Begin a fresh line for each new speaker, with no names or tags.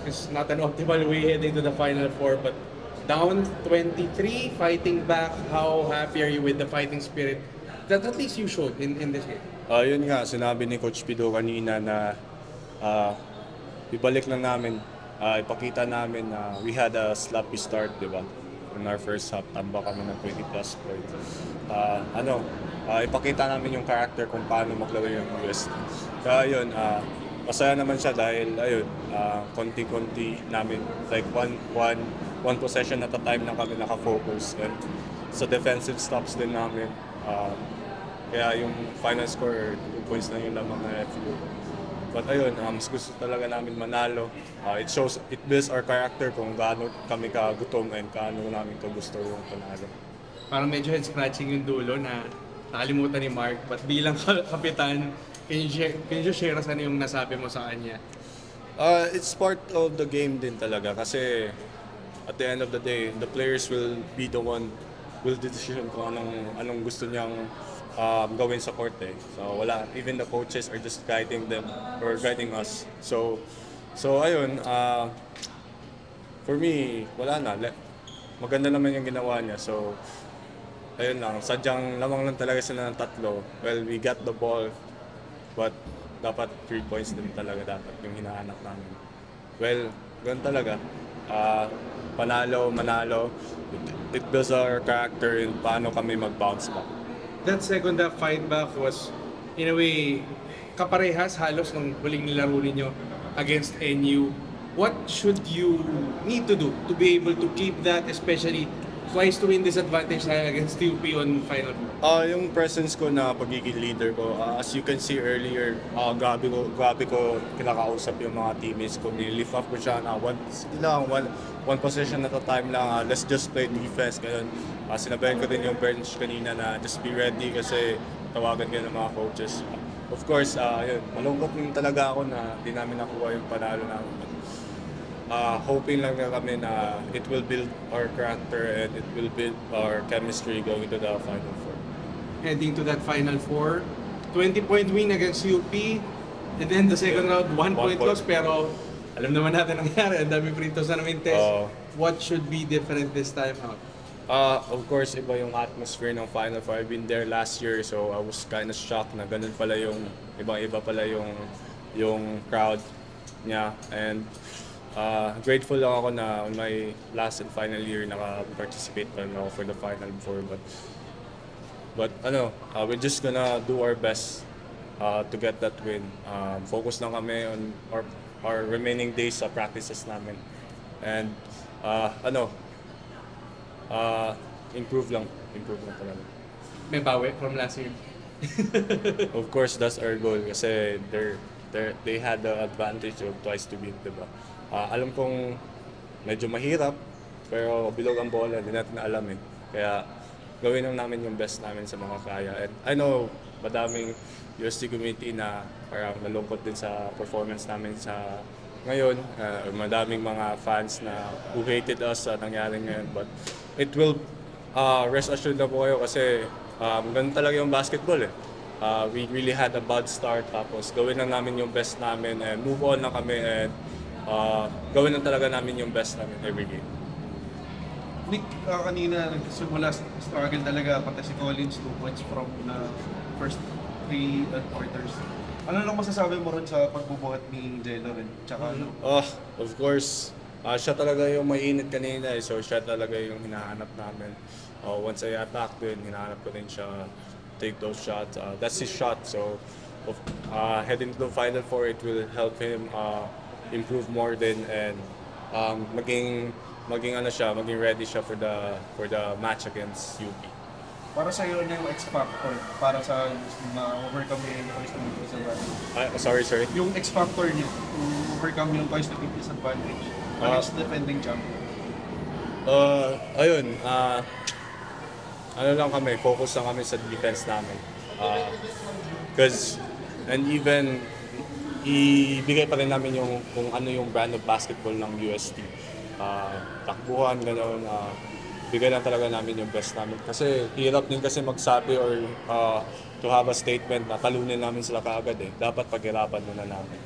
is not an optimal way heading to the Final Four, but down 23, fighting back, how happy are you with the fighting spirit that at least you showed in this game?
Yun nga, sinabi ni Coach Pido kanina na ibalik lang namin, ipakita namin na we had a sloppy start, di ba? In our first half, tamba kami ng 20 plus points. Ipakita namin yung character kung paano maglaro yung UST. Kaya yun, masaya naman siya dahil ayun, konti-konti namin, like one possession at a time lang kami nakafocus. And sa defensive stops din namin, kaya yung final score, 2 points na yung lamang na FU. But ayun, mas gusto talaga namin manalo. It builds our character kung gaano kami kagutom and gaano namin gusto yung panalo.
Parang medyo head-scratching yung dulo na nakalimutan ni Mark. But bilang kapitan, can you share us ano yung nasabi mo sa kanya?
It's part of the game din talaga kasi at the end of the day, the players will be the one will decision kung anong gusto niyang gawin sa court eh. So wala, even the coaches are just guiding them or guiding us. So ayun, for me, wala na. Maganda naman yung ginawa niya. So ayun lang, sadyang lamang lang talaga sila ng tatlo. Well, we got the ball, but dapat 3 points din talaga dapat yung hinahanap namin. Well, ganun talaga. Panalo, manalo, it builds our character in paano kami mag-bounce back.
That second half fight back was, in a way, kaparehas halos nung huling nilaro ninyo against NU. What should you need to do to be able to keep that, especially twice to win disadvantage against UP on Final Four?
Yung presence ko na pagiging leader ko, as you can see earlier, grabe ko kinakausap yung mga teammates ko. Nilift up ko siya na one possession at a time lang, let's just play defense. Ganun. Sinabayan ko din yung bench kanina na just be ready kasi tawagan ka ng mga coaches. Of course, yun, malungkot din talaga ako na di namin nakuha yung panalo namin. Hoping lang na kami na it will build our character and it will build our chemistry going to the Final Four.
Heading to that Final Four, 20-point win against UP, and then the second round, 1 point loss, pero alam naman natin ang nangyari, ang dami fritos na namin test. What should be different this time out?
Of course, iba yung atmosphere ng Final Four. I've been there last year, so I was kind of shocked na ganun pala yung ibang-iba pala yung crowd niya. And grateful lang ako na on my last and final year naka-participate pa rin ako for the Final Four. But we're just gonna do our best to get that win. Focus lang kami on our remaining days sa practices namin. And improve lang talaga.
May bawi from last year?
Of course, that's our goal kasi they had the advantage of twice to beat, diba? Alam kong medyo mahirap, pero bilog ang bola, hindi natin alam eh. Kaya gawin lang namin yung best namin sa mga kaya. And I know madaming UST community na parang nalungkot din sa performance namin sa ngayon. Madaming mga fans na who hated us sa nangyari ngayon. But it will, rest assured na po kayo kasi ganun talaga yung basketball eh. We really had a bad start tapos gawin lang namin yung best namin and move on na kami and gawin lang talaga namin yung best namin every game.
Nick, kanina nagsimula struggle talaga pati si Collins 2 points from na first 3 quarters. Ano lang masasabi mo rin sa pagbubuhat ni Jello rin? Tsaka
of course, siya talaga yung mainit kanina eh. So siya talaga yung hinahanap namin. Once I attack din, hinahanap ko din siya take those shots. That's his shot. So heading to the Final Four, it will help him improve more din and maging ready siya for the match against UP.
Para sa iyo yung X-factor para sa ma-overcome yung points to beat disadvantage.
Sorry.
Yung X-factor niya to overcome yung points to beat disadvantage against defending champion.
Ayun, lang kami, focus lang kami sa defense namin. And even ibigay pa rin namin yung kung ano yung brand of basketball ng UST. Takbuhan, gano'n. Bigay lang talaga namin yung best namin. Kasi hirap din kasi magsabi or to have a statement na talunin namin sila kaagad eh. Dapat paghirapan muna namin.